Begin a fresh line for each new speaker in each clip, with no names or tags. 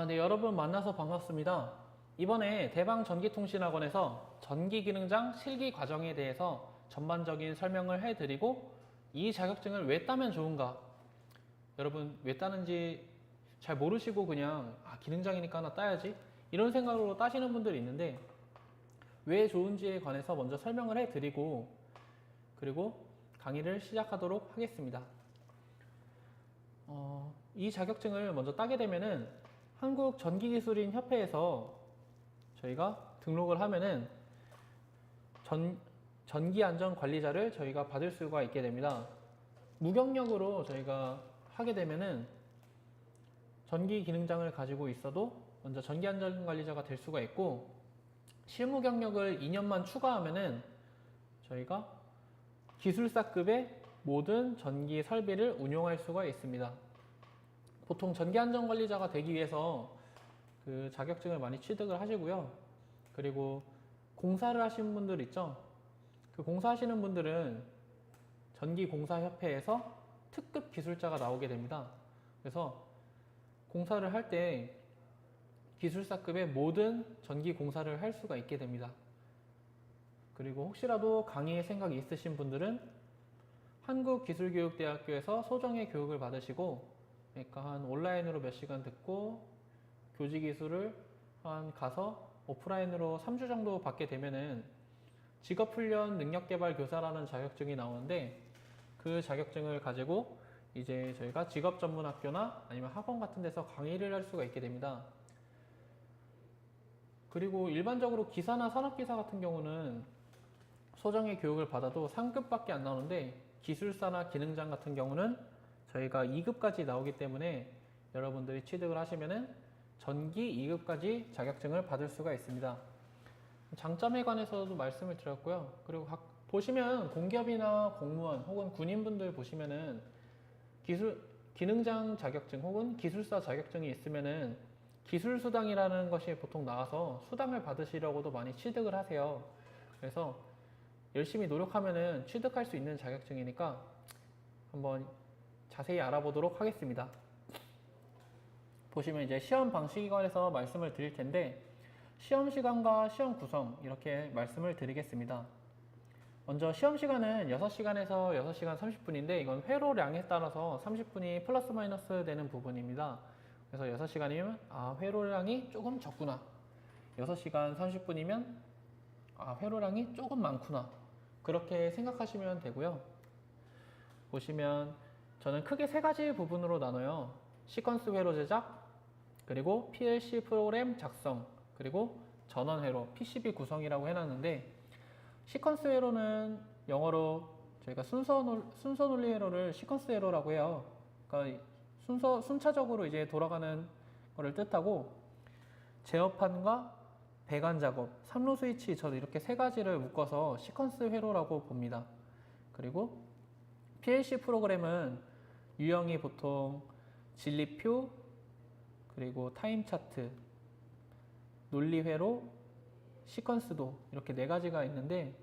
네, 여러분 만나서 반갑습니다. 이번에 대방전기통신학원에서 전기기능장 실기 과정에 대해서 전반적인 설명을 해드리고 이 자격증을 왜 따면 좋은가? 여러분 왜 따는지 잘 모르시고 그냥 기능장이니까 하나 따야지 이런 생각으로 따시는 분들이 있는데 왜 좋은지에 관해서 먼저 설명을 해드리고 그리고 강의를 시작하도록 하겠습니다. 이 자격증을 먼저 따게 되면은 한국전기기술인 협회에서 저희가 등록을 하면은 전기안전관리자를 저희가 받을 수가 있게 됩니다. 무경력으로 저희가 하게 되면은 전기기능장을 가지고 있어도 먼저 전기안전관리자가 될 수가 있고, 실무 경력을 2년만 추가하면은 저희가 기술사급의 모든 전기 설비를 운용할 수가 있습니다. 보통 전기안전관리자가 되기 위해서 그 자격증을 많이 취득을 하시고요. 그리고 공사를 하시는 분들 있죠. 그 공사하시는 분들은 전기공사협회에서 특급 기술자가 나오게 됩니다. 그래서 공사를 할 때 기술사급의 모든 전기공사를 할 수가 있게 됩니다. 그리고 혹시라도 강의의 생각이 있으신 분들은 한국기술교육대학교에서 소정의 교육을 받으시고, 그러니까 한 온라인으로 몇 시간 듣고 교직이수를 한 가서 오프라인으로 3주 정도 받게 되면은 직업훈련 능력개발교사라는 자격증이 나오는데, 그 자격증을 가지고 이제 저희가 직업전문학교나 아니면 학원 같은 데서 강의를 할 수가 있게 됩니다. 그리고 일반적으로 기사나 산업기사 같은 경우는 소정의 교육을 받아도 3급밖에 안 나오는데, 기술사나 기능장 같은 경우는 저희가 2급까지 나오기 때문에 여러분들이 취득을 하시면은 전기 2급까지 자격증을 받을 수가 있습니다. 장점에 관해서도 말씀을 드렸고요. 그리고 보시면 공기업이나 공무원 혹은 군인분들 보시면은 기능장 자격증 혹은 기술사 자격증이 있으면은 기술수당이라는 것이 보통 나와서 수당을 받으시려고도 많이 취득을 하세요. 그래서 열심히 노력하면은 취득할 수 있는 자격증이니까 한번 자세히 알아보도록 하겠습니다. 보시면 이제 시험 방식에 관해서 말씀을 드릴 텐데, 시험 시간과 시험 구성 이렇게 말씀을 드리겠습니다. 먼저 시험 시간은 6시간에서 6시간 30분인데 이건 회로량에 따라서 30분이 플러스 마이너스 되는 부분입니다. 그래서 6시간이면 회로량이 조금 적구나, 6시간 30분이면 회로량이 조금 많구나, 그렇게 생각하시면 되고요. 보시면 저는 크게 세 가지 부분으로 나눠요. 시퀀스 회로 제작, 그리고 PLC 프로그램 작성, 그리고 전원 회로, PCB 구성이라고 해놨는데, 시퀀스 회로는 영어로 저희가 순서 논리 회로를 시퀀스 회로라고 해요. 그러니까 순차적으로 이제 돌아가는 거를 뜻하고, 제어판과 배관 작업, 3로 스위치, 저는 이렇게 세 가지를 묶어서 시퀀스 회로라고 봅니다. 그리고 PLC 프로그램은 유형이 보통 진리표, 그리고 타임 차트, 논리 회로, 시퀀스도 이렇게 네 가지가 있는데,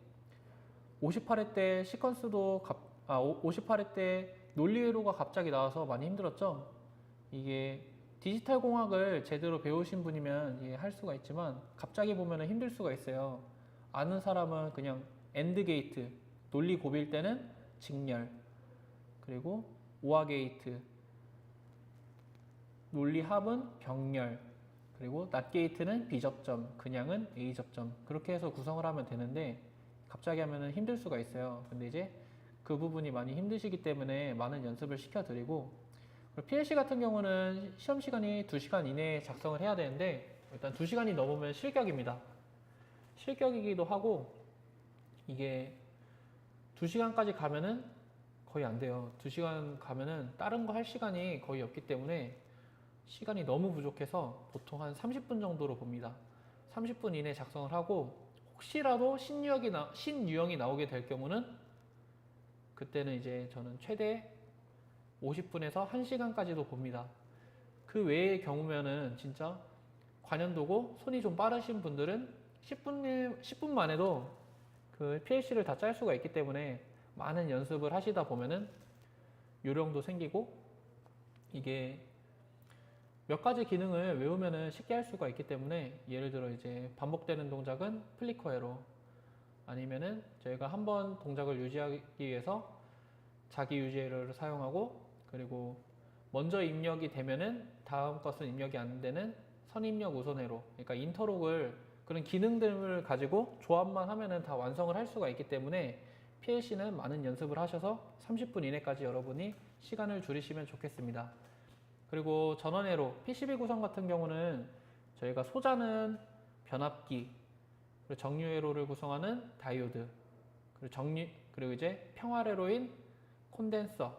58회 때 시퀀스도 58회 때 논리 회로가 갑자기 나와서 많이 힘들었죠. 이게 디지털 공학을 제대로 배우신 분이면 할 수가 있지만 갑자기 보면 힘들 수가 있어요. 아는 사람은 그냥 엔드 게이트, 논리 곱일 때는 직렬, 그리고 오화 게이트, 논리 합은 병렬, 그리고 낫 게이트는 B접점, 그냥은 A접점, 그렇게 해서 구성을 하면 되는데 갑자기 하면 힘들 수가 있어요. 근데 이제 그 부분이 많이 힘드시기 때문에 많은 연습을 시켜드리고, PLC 같은 경우는 시험 시간이 2시간 이내에 작성을 해야 되는데 일단 2시간이 넘으면 실격입니다. 실격이기도 하고, 이게 2시간까지 가면은 거의 안 돼요. 2시간 가면은 다른 거 할 시간이 거의 없기 때문에 시간이 너무 부족해서 보통 한 30분 정도로 봅니다. 30분 이내에 작성을 하고, 혹시라도 신유형이 나오게 될 경우는 그때는 이제 저는 최대 50분에서 1시간까지도 봅니다. 그 외의 경우면은 진짜 관연도고 손이 좀 빠르신 분들은 10분만 해도 그 PLC를 다 짤 수가 있기 때문에 많은 연습을 하시다 보면은 요령도 생기고, 이게 몇 가지 기능을 외우면은 쉽게 할 수가 있기 때문에 예를 들어 이제 반복되는 동작은 플리커 에러 아니면은 저희가 한번 동작을 유지하기 위해서 자기 유지 에러를 사용하고 그리고 먼저 입력이 되면은 다음 것은 입력이 안 되는 선입력 우선 에러 그러니까 인터록을 그런 기능들을 가지고 조합만 하면은 다 완성을 할 수가 있기 때문에 PLC는 많은 연습을 하셔서 30분 이내까지 여러분이 시간을 줄이시면 좋겠습니다. 그리고 전원 에러, PCB 구성 같은 경우는 저희가 소자는 변압기, 그리고 정류 에러를 구성하는 다이오드, 그리고 이제 평활 에러인 콘덴서,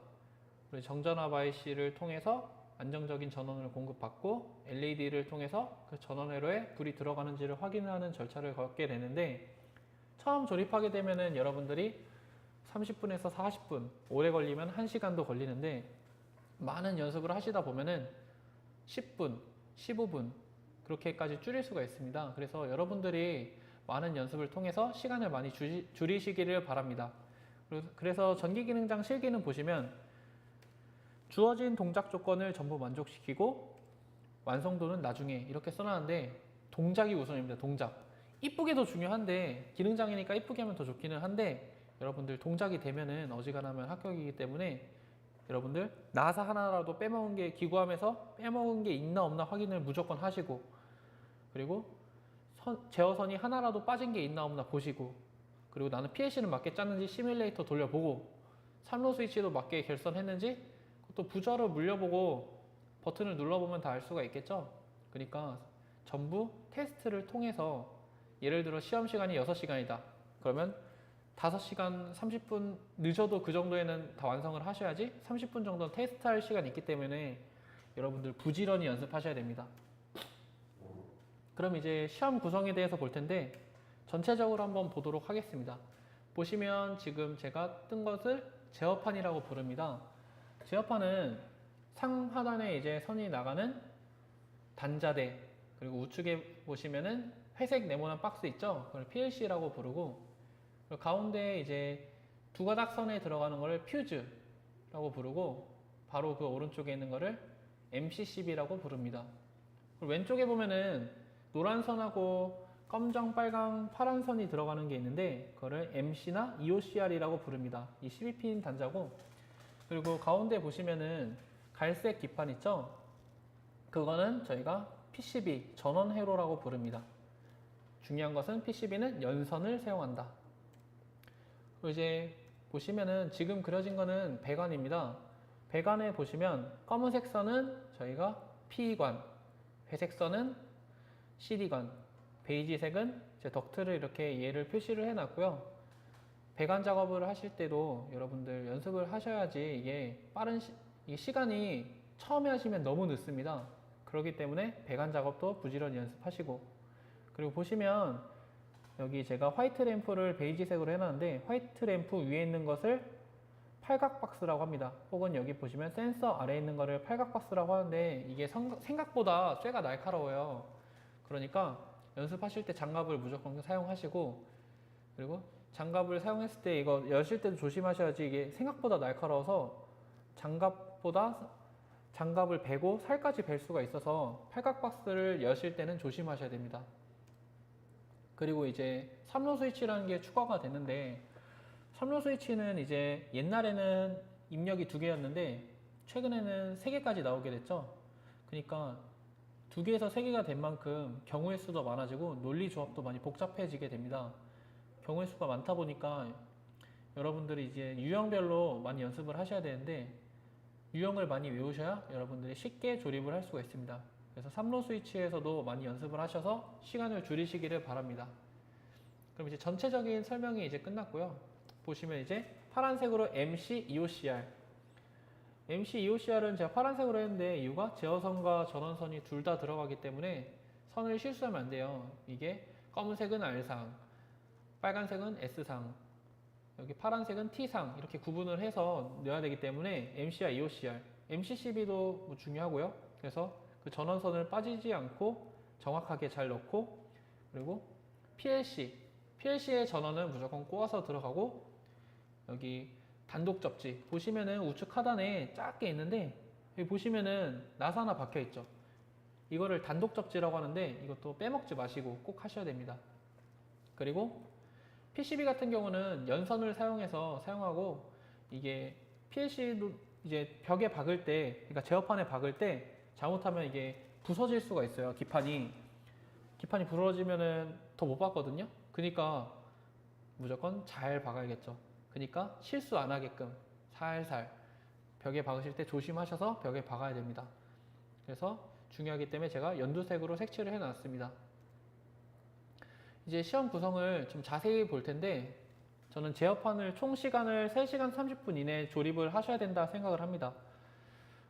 그리고 정전압 IC를 통해서 안정적인 전원을 공급받고 LED를 통해서 그 전원 에러에 불이 들어가는지를 확인하는 절차를 걷게 되는데 처음 조립하게 되면은 여러분들이 30분에서 40분, 오래 걸리면 1시간도 걸리는데 많은 연습을 하시다 보면은 10분, 15분 그렇게까지 줄일 수가 있습니다. 그래서 여러분들이 많은 연습을 통해서 시간을 많이 줄이시기를 바랍니다. 그래서 전기기능장 실기는 보시면 주어진 동작 조건을 전부 만족시키고 완성도는 나중에 이렇게 써놨는데 동작이 우선입니다. 동작. 이쁘게도 중요한데 기능장이니까 이쁘게 하면 더 좋기는 한데 여러분들 동작이 되면은 어지간하면 합격이기 때문에 여러분들 나사 하나라도 빼먹은 게 기구함에서 빼먹은 게 있나 없나 확인을 무조건 하시고 그리고 제어선이 하나라도 빠진 게 있나 없나 보시고 그리고 나는 PLC는 맞게 짰는지 시뮬레이터 돌려보고 3로 스위치도 맞게 결선했는지 또 부저로 물려보고 버튼을 눌러보면 다 알 수가 있겠죠. 그러니까 전부 테스트를 통해서 예를 들어 시험 시간이 6시간이다 그러면 5시간 30분 늦어도 그 정도에는 다 완성을 하셔야지 30분 정도는 테스트할 시간이 있기 때문에 여러분들 부지런히 연습하셔야 됩니다. 그럼 이제 시험 구성에 대해서 볼 텐데 전체적으로 한번 보도록 하겠습니다. 보시면 지금 제가 뜬 것을 제어판이라고 부릅니다. 제어판은 상하단에 이제 선이 나가는 단자대 그리고 우측에 보시면은 회색 네모난 박스 있죠? 그걸 PLC라고 부르고 가운데 이제 두 가닥 선에 들어가는 거를 퓨즈라고 부르고 바로 그 오른쪽에 있는 거를 MCCB라고 부릅니다. 그리고 왼쪽에 보면은 노란 선하고 검정, 빨강, 파란 선이 들어가는 게 있는데 그거를 MC나 EOCR이라고 부릅니다. 이 12핀 단자고 그리고 가운데 보시면은 갈색 기판 있죠? 그거는 저희가 PCB, 전원 회로라고 부릅니다. 중요한 것은 PCB는 연선을 사용한다. 그리고 이제 보시면은 지금 그려진 거는 배관입니다. 배관에 보시면 검은색 선은 저희가 P관, 회색 선은 CD관, 베이지색은 제 덕트를 이렇게 얘를 표시를 해놨고요. 배관 작업을 하실 때도 여러분들 연습을 하셔야지 이게 이게 시간이 처음에 하시면 너무 늦습니다. 그렇기 때문에 배관 작업도 부지런히 연습하시고 그리고 보시면 여기 제가 화이트 램프를 베이지색으로 해놨는데 화이트 램프 위에 있는 것을 팔각 박스라고 합니다. 혹은 여기 보시면 센서 아래에 있는 거를 팔각 박스라고 하는데 이게 생각보다 쇠가 날카로워요. 그러니까 연습하실 때 장갑을 무조건 사용하시고 그리고 장갑을 사용했을 때 이거 여실 때도 조심하셔야지 이게 생각보다 날카로워서 장갑을 베고 살까지 벨 수가 있어서 팔각 박스를 여실 때는 조심하셔야 됩니다. 그리고 이제 3로 스위치라는 게 추가가 됐는데 3로 스위치는 이제 옛날에는 입력이 2개였는데 최근에는 3개까지 나오게 됐죠. 그러니까 2개에서 3개가 된 만큼 경우의 수도 많아지고 논리 조합도 많이 복잡해지게 됩니다. 경우의 수가 많다 보니까 여러분들이 이제 유형별로 많이 연습을 하셔야 되는데 유형을 많이 외우셔야 여러분들이 쉽게 조립을 할 수가 있습니다. 그래서 3로 스위치에서도 많이 연습을 하셔서 시간을 줄이시기를 바랍니다. 그럼 이제 전체적인 설명이 이제 끝났고요. 보시면 이제 파란색으로 MC, EOCR. MC, EOCR은 제가 파란색으로 했는데 이유가 제어선과 전원선이 둘 다 들어가기 때문에 선을 실수하면 안 돼요. 이게 검은색은 R상, 빨간색은 S상, 여기 파란색은 T상 이렇게 구분을 해서 넣어야 되기 때문에 MC와 EOCR, MCCB도 뭐 중요하고요. 그래서 그 전원선을 빠지지 않고 정확하게 잘 넣고 그리고 PLC의 전원은 무조건 꼬아서 들어가고 여기 단독 접지 보시면은 우측 하단에 작게 있는데 여기 보시면은 나사 하나 박혀 있죠. 이거를 단독 접지라고 하는데 이것도 빼먹지 마시고 꼭 하셔야 됩니다. 그리고 PCB 같은 경우는 연선을 사용해서 사용하고, 이게 PLC도 이제 벽에 박을 때, 그러니까 제어판에 박을 때 잘못하면 이게 부서질 수가 있어요. 기판이 부러지면은 더 못 박거든요. 그러니까 무조건 잘 박아야겠죠. 그러니까 실수 안 하게끔 살살 벽에 박으실 때 조심하셔서 벽에 박아야 됩니다. 그래서 중요하기 때문에 제가 연두색으로 색칠을 해 놨습니다. 이제 시험 구성을 좀 자세히 볼 텐데, 저는 제어판을 총 시간을 3시간 30분 이내에 조립을 하셔야 된다 생각을 합니다.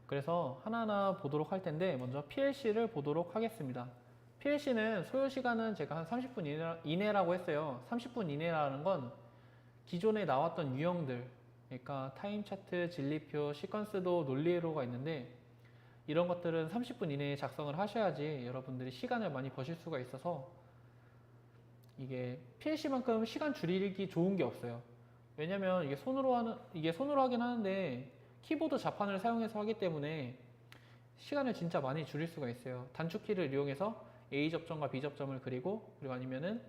그래서 하나하나 보도록 할 텐데, 먼저 PLC를 보도록 하겠습니다. PLC는 소요 시간은 제가 한 30분 이내라고 했어요. 30분 이내라는 건 기존에 나왔던 유형들, 그러니까 타임 차트, 진리표, 시퀀스도, 논리회로가 있는데, 이런 것들은 30분 이내에 작성을 하셔야지 여러분들이 시간을 많이 버실 수가 있어서, 이게 PLC만큼 시간 줄이기 좋은 게 없어요. 왜냐면 이게 손으로 하긴 하는데 키보드 자판을 사용해서 하기 때문에 시간을 진짜 많이 줄일 수가 있어요. 단축키를 이용해서 A 접점과 B 접점을 그리고 아니면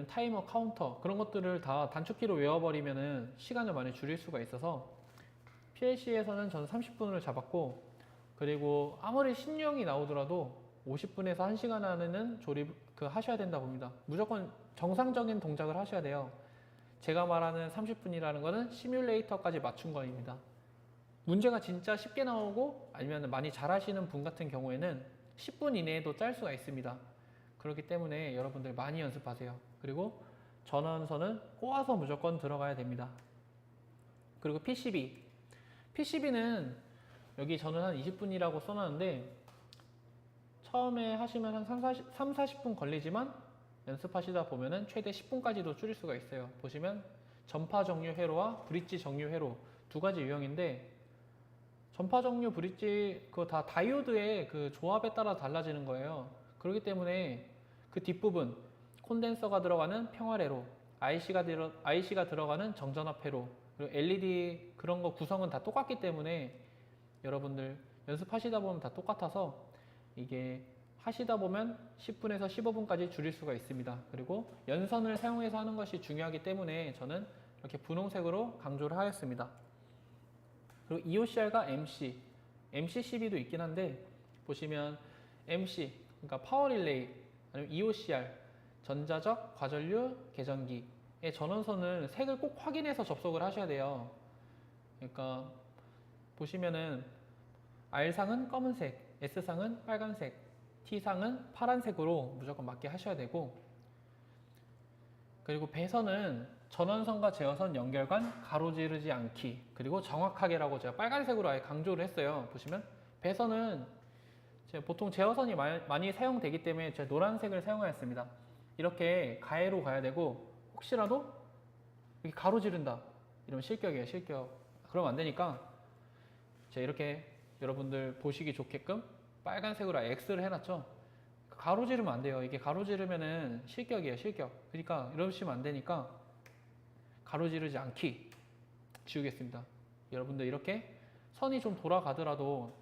타이머, 카운터, 그런 것들을 다 단축키로 외워버리면은 시간을 많이 줄일 수가 있어서 PLC에서는 저는 30분을 잡았고, 그리고 아무리 신유형이 나오더라도 50분에서 1시간 안에는 하셔야 된다 봅니다. 무조건 정상적인 동작을 하셔야 돼요. 제가 말하는 30분이라는 거는 시뮬레이터까지 맞춘 거입니다. 문제가 진짜 쉽게 나오고 아니면 많이 잘하시는 분 같은 경우에는 10분 이내에도 짤 수가 있습니다. 그렇기 때문에 여러분들 많이 연습하세요. 그리고 전원선은 꼬아서 무조건 들어가야 됩니다. 그리고 PCB는 여기 저는 한 20분이라고 써놨는데, 처음에 하시면 한 3-40분 걸리지만 연습하시다 보면은 최대 10분까지도 줄일 수가 있어요. 보시면 전파 정류 회로와 브릿지 정류 회로 두 가지 유형인데, 전파 정류, 브릿지 그거 다 다이오드의 그 조합에 따라 달라지는 거예요. 그렇기 때문에 그 뒷부분 콘덴서가 들어가는 평활회로, IC가 들어가는 정전압 회로, 그리고 LED 그런 거 구성은 다 똑같기 때문에 여러분들 연습하시다 보면 다 똑같아서 이게 하시다 보면 10분에서 15분까지 줄일 수가 있습니다. 그리고 연선을 사용해서 하는 것이 중요하기 때문에 저는 이렇게 분홍색으로 강조를 하였습니다. 그리고 EOCR과 MCCB도 있긴 한데, 보시면 MC, 그러니까 파워 릴레이, 아니면 EOCR, 전자적 과전류 계전기의 전원선은 색을 꼭 확인해서 접속을 하셔야 돼요. 그러니까 보시면은 R상은 검은색, S상은 빨간색, T상은 파란색으로 무조건 맞게 하셔야 되고, 그리고 배선은 전원선과 제어선 연결관 가로지르지 않기, 그리고 정확하게라고 제가 빨간색으로 아예 강조를 했어요. 보시면 배선은 보통 제어선이 많이 사용되기 때문에 제가 노란색을 사용하였습니다. 이렇게 가해로 가야 되고, 혹시라도 이렇게 가로지른다 이러면 실격이에요. 실격. 그러면 안 되니까 제가 이렇게 여러분들 보시기 좋게끔 빨간색으로 X를 해놨죠. 가로지르면 안 돼요. 이게 가로지르면은 실격이에요. 실격. 그러니까 이러시면 안 되니까 가로지르지 않기 지우겠습니다. 여러분들 이렇게 선이 좀 돌아가더라도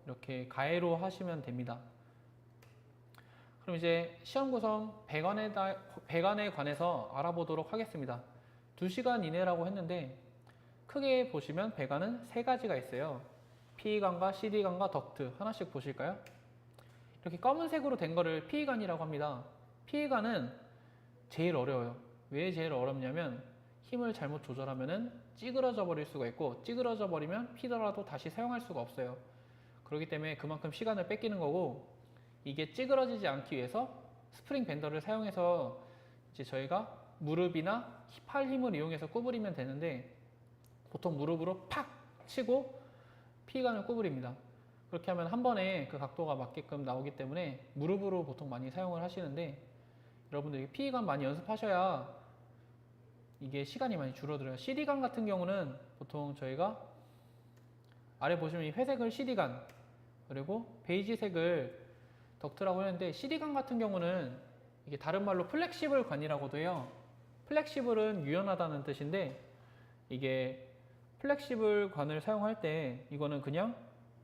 이렇게 가해로 하시면 됩니다. 그럼 이제 시험 구성 배관에 관해서 알아보도록 하겠습니다. 2시간 이내라고 했는데, 크게 보시면 배관은 3가지가 있어요. PE관과 CD관과 덕트 하나씩 보실까요? 이렇게 검은색으로 된 거를 PE관이라고 합니다. PE관은 제일 어려워요. 왜 제일 어렵냐면 힘을 잘못 조절하면은 찌그러져 버릴 수가 있고, 찌그러져 버리면 피더라도 다시 사용할 수가 없어요. 그렇기 때문에 그만큼 시간을 뺏기는 거고, 이게 찌그러지지 않기 위해서 스프링 밴더를 사용해서 이제 저희가 무릎이나 팔 힘을 이용해서 구부리면 되는데, 보통 무릎으로 팍 치고 피관을 구부립니다. 그렇게 하면 한 번에 그 각도가 맞게끔 나오기 때문에 무릎으로 보통 많이 사용을 하시는데, 여러분들 피관 많이 연습하셔야 이게 시간이 많이 줄어들어요. CD관 같은 경우는 보통 저희가 아래 보시면 이 회색을 CD관, 그리고 베이지색을 덕트라고 하는데, CD관 같은 경우는 이게 다른 말로 플렉시블 관이라고도 해요. 플렉시블은 유연하다는 뜻인데, 이게 플렉시블 관을 사용할 때 이거는 그냥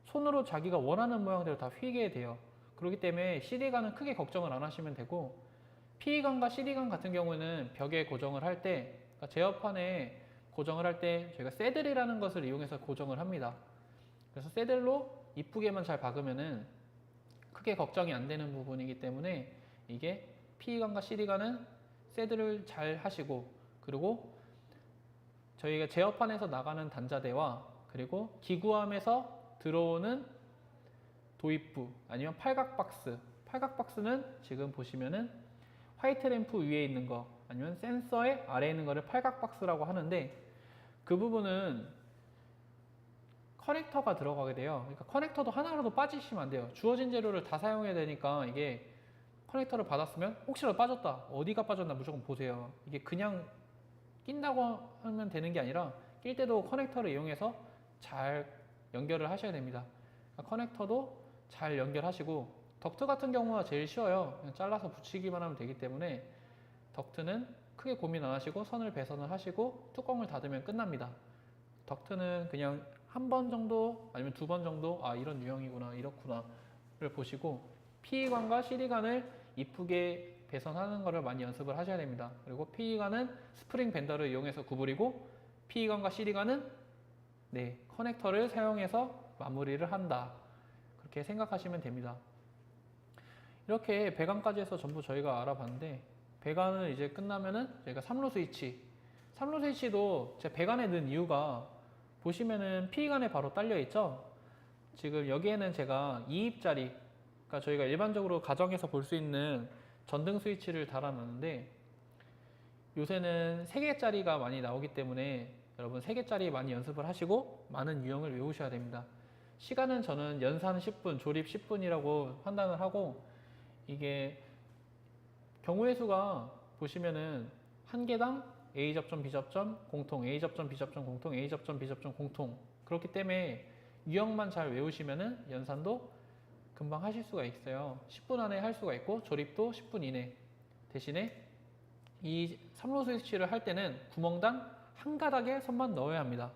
손으로 자기가 원하는 모양대로 다 휘게 돼요. 그렇기 때문에 CD관은 크게 걱정을 안 하시면 되고, PE관과 CD관 같은 경우는 벽에 고정을 할 때, 그러니까 제어판에 고정을 할 때 저희가 새들이라는 것을 이용해서 고정을 합니다. 그래서 새들로 이쁘게만 잘 박으면은 크게 걱정이 안 되는 부분이기 때문에, 이게 PE관과 CD관은 새들을 잘 하시고, 그리고 저희가 제어판에서 나가는 단자대와 그리고 기구함에서 들어오는 도입부 아니면 팔각박스, 팔각박스는 지금 보시면은 화이트 램프 위에 있는 거 아니면 센서의 아래에 있는 거를 팔각박스라고 하는데, 그 부분은 커넥터가 들어가게 돼요. 그러니까 커넥터도 하나라도 빠지시면 안 돼요. 주어진 재료를 다 사용해야 되니까, 이게 커넥터를 받았으면 혹시라도 빠졌다, 어디가 빠졌나 무조건 보세요. 이게 그냥 낀다고 하면 되는 게 아니라 낄 때도 커넥터를 이용해서 잘 연결을 하셔야 됩니다. 그러니까 커넥터도 잘 연결하시고, 덕트 같은 경우가 제일 쉬워요. 그냥 잘라서 붙이기만 하면 되기 때문에 덕트는 크게 고민 안 하시고 선을 배선을 하시고 뚜껑을 닫으면 끝납니다. 덕트는 그냥 한 번 정도 아니면 두 번 정도, 아 이런 유형이구나, 이렇구나를 보시고, PE관과 CD관을 이쁘게 배선하는 것을 많이 연습을 하셔야 됩니다. 그리고 PE관은 스프링 밴더를 이용해서 구부리고, PE관과 CD관은 커넥터를 사용해서 마무리를 한다, 그렇게 생각하시면 됩니다. 이렇게 배관까지 해서 전부 저희가 알아봤는데, 배관을 이제 끝나면은 저희가 3로 스위치, 3로 스위치도 제가 배관에 넣은 이유가, 보시면은 PE관에 바로 딸려 있죠. 지금 여기에는 제가 2입짜리, 그러니까 저희가 일반적으로 가정에서 볼 수 있는 전등 스위치를 달아놨는데, 요새는 3개짜리가 많이 나오기 때문에 여러분 3개짜리 많이 연습을 하시고 많은 유형을 외우셔야 됩니다. 시간은 저는 연산 10분, 조립 10분이라고 판단을 하고, 이게 경우의 수가 보시면은 한 개당 A 접점, B 접점, 공통, A 접점, B 접점, 공통, A 접점, B 접점, 공통. 그렇기 때문에 유형만 잘 외우시면은 연산도 금방 하실 수가 있어요. 10분 안에 할 수가 있고, 조립도 10분 이내. 대신에 이 3로 스위치를 할 때는 구멍당 한 가닥에 선만 넣어야 합니다.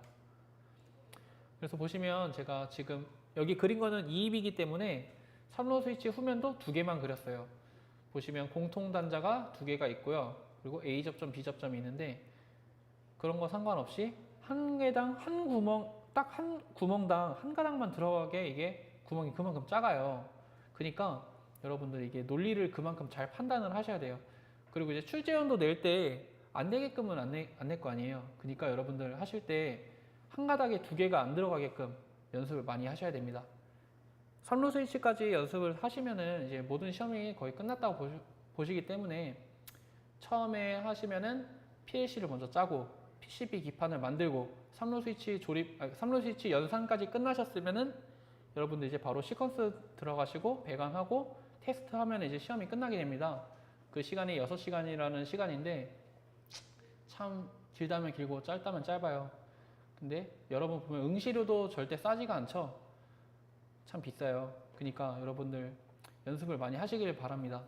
그래서 보시면 제가 지금 여기 그린 거는 2입이기 때문에 3로 스위치 후면도 2개만 그렸어요. 보시면 공통 단자가 2개가 있고요. 그리고 A 접점, B 접점이 있는데, 그런 거 상관없이 한 개당 한 구멍, 딱 한 구멍당 한 가닥만 들어가게 이게 구멍이 그만큼 작아요. 그러니까 여러분들 이게 논리를 그만큼 잘 판단을 하셔야 돼요. 그리고 이제 출제원도 낼 때 안 되게끔은 안 낼 거 아니에요. 그러니까 여러분들 하실 때 한 가닥에 2개가 안 들어가게끔 연습을 많이 하셔야 됩니다. 3로 스위치까지 연습을 하시면은 이제 모든 시험이 거의 끝났다고 보시기 때문에, 처음에 하시면은 PLC를 먼저 짜고 PCB 기판을 만들고 3로 스위치 3로 스위치 연산까지 끝나셨으면은 여러분들 이제 바로 시퀀스 들어가시고 배관하고 테스트하면 이제 시험이 끝나게 됩니다. 그 시간이 6시간이라는 시간인데 참 길다면 길고 짧다면 짧아요. 근데 여러분 보면 응시료도 절대 싸지가 않죠. 참 비싸요. 그러니까 여러분들 연습을 많이 하시길 바랍니다.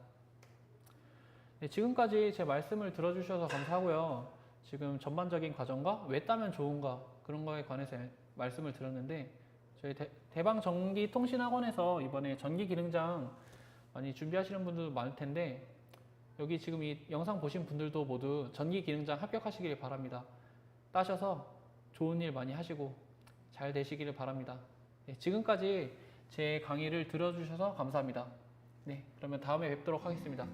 네, 지금까지 제 말씀을 들어주셔서 감사하고요. 지금 전반적인 과정과 왜 따면 좋은가, 그런 거에 관해서 말씀을 드렸는데, 저희 대방전기통신학원에서 이번에 전기기능장 많이 준비하시는 분들도 많을 텐데, 여기 지금 이 영상 보신 분들도 모두 전기기능장 합격하시길 바랍니다. 따셔서 좋은 일 많이 하시고 잘 되시기를 바랍니다. 네, 지금까지 제 강의를 들어주셔서 감사합니다. 네, 그러면 다음에 뵙도록 하겠습니다.